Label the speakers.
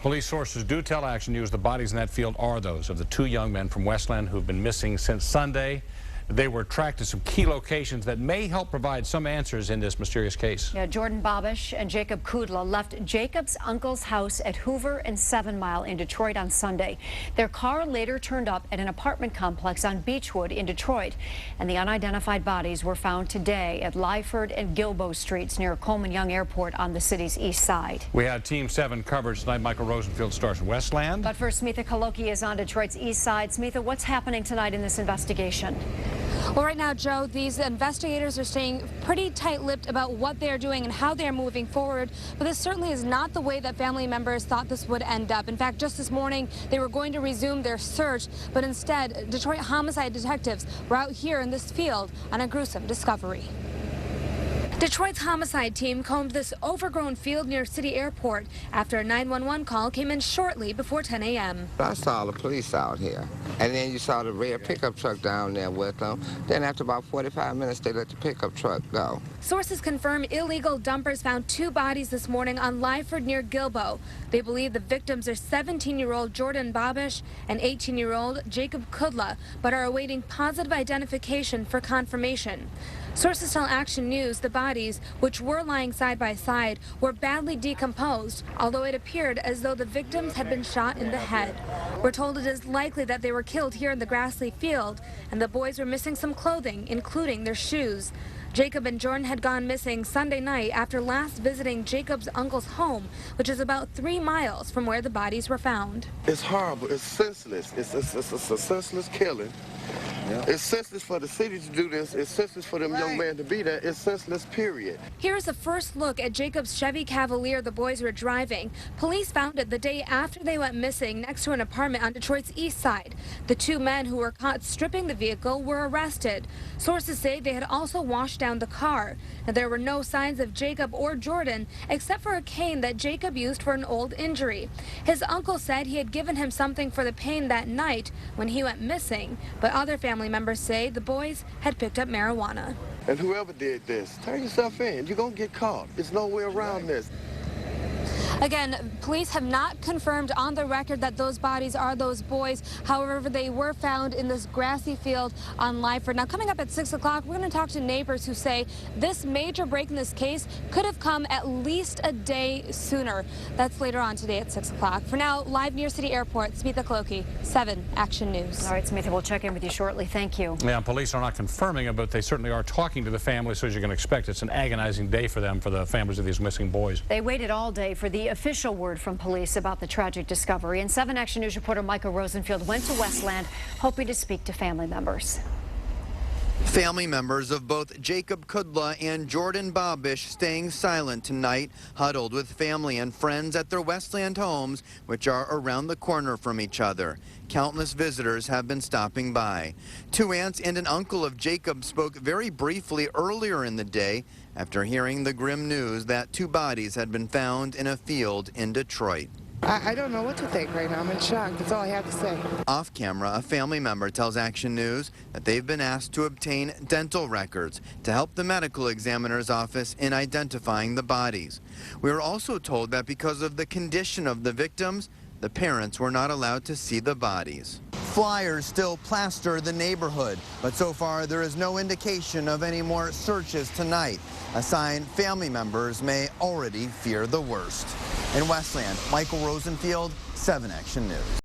Speaker 1: Police sources do tell Action News the bodies in that field are those of the two young men from Westland who've been missing since Sunday. They were tracked to some key locations that may help provide some answers in this mysterious case.
Speaker 2: Yeah, Jourdan Bobbish and Jacob Kudla left Jacob's uncle's house at Hoover and 7 Mile in Detroit on Sunday. Their car later turned up at an apartment complex on Beechwood in Detroit, and the unidentified bodies were found today at Lyford and Gilboa Streets near Coleman Young Airport on the city's east side.
Speaker 1: We have Team 7 coverage tonight. Michael Rosenfield starts in Westland.
Speaker 2: But first, Smitha Kaloki is on Detroit's east side. Smitha, what's happening tonight in this investigation?
Speaker 3: Well, right now, Joe, these investigators are staying pretty tight-lipped about what they're doing and how they're moving forward. But this certainly is not the way that family members thought this would end up. In fact, just this morning, they were going to resume their search, but instead, Detroit homicide detectives were out here in this field on a gruesome discovery. Detroit's homicide team combed this overgrown field near City Airport after a 911 call came in shortly before 10 a.m.
Speaker 4: I saw the police out here, and then you saw the red pickup truck down there with them. Then after about 45 minutes, they let the pickup truck go.
Speaker 3: Sources confirm illegal dumpers found 2 bodies this morning on Lyford near Gilboa. They believe the victims are 17-year-old Jourdan Bobbish and 18-year-old Jacob Kudla, but are awaiting positive identification for confirmation. Sources tell Action News the bodies, which were lying side by side, were badly decomposed, although it appeared as though the victims had been shot in the head. We're told it is likely that they were killed here in the grassy field, and the boys were missing some clothing, including their shoes. Jacob and Jourdan had gone missing Sunday night after last visiting Jacob's uncle's home, which is about 3 miles from where the bodies were found.
Speaker 5: It's horrible. It's senseless. It's a senseless killing. Yeah. It's senseless for the city to do this. It's senseless for them young men to be there. It's senseless, period.
Speaker 3: Here's a first look at Jacob's Chevy Cavalier the boys were driving. Police found it the day after they went missing next to an apartment on Detroit's east side. The 2 men who were caught stripping the vehicle were arrested. Sources say they had also washed down the car. Now, there were no signs of Jacob or Jourdan except for a cane that Jacob used for an old injury. His uncle said he had given him something for the pain that night when he went missing, but other family members say the boys had picked up marijuana.
Speaker 5: And whoever did this, turn yourself in. You're going to get caught. There's no way around this.
Speaker 3: Again, police have not confirmed on the record that those bodies are those boys. However, they were found in this grassy field on Lyford. Now, coming up at 6 o'clock, we're going to talk to neighbors who say this major break in this case could have come at least a day sooner. That's later on today at 6 o'clock. For now, live near City Airport, Smitha Kaloki, 7 Action News.
Speaker 2: All right, Smitha, we'll check in with you shortly. Thank you.
Speaker 1: Yeah, police are not confirming it, but they certainly are talking to the family, so as you can expect, it's an agonizing day for them, for the families of these missing boys.
Speaker 2: They waited all day for the official word from police about the tragic discovery, and 7 Action News reporter Michael Rosenfield went to Westland hoping to speak to family members.
Speaker 6: Family members of both Jacob Kudla and Jourdan Bobbish staying silent tonight, huddled with family and friends at their Westland homes, which are around the corner from each other. Countless visitors have been stopping by. 2 aunts and an uncle of Jacob spoke very briefly earlier in the day after hearing the grim news that 2 bodies had been found in a field in Detroit.
Speaker 7: I don't know what to think right now. I'm in shock. That's all I have to say.
Speaker 6: Off camera, a family member tells Action News that they've been asked to obtain dental records to help the medical examiner's office in identifying the bodies. We were also told that because of the condition of the victims, the parents were not allowed to see the bodies. Flyers still plaster the neighborhood, but so far there is no indication of any more searches tonight, a sign family members may already fear the worst. In Westland, Michael Rosenfield, 7 Action News.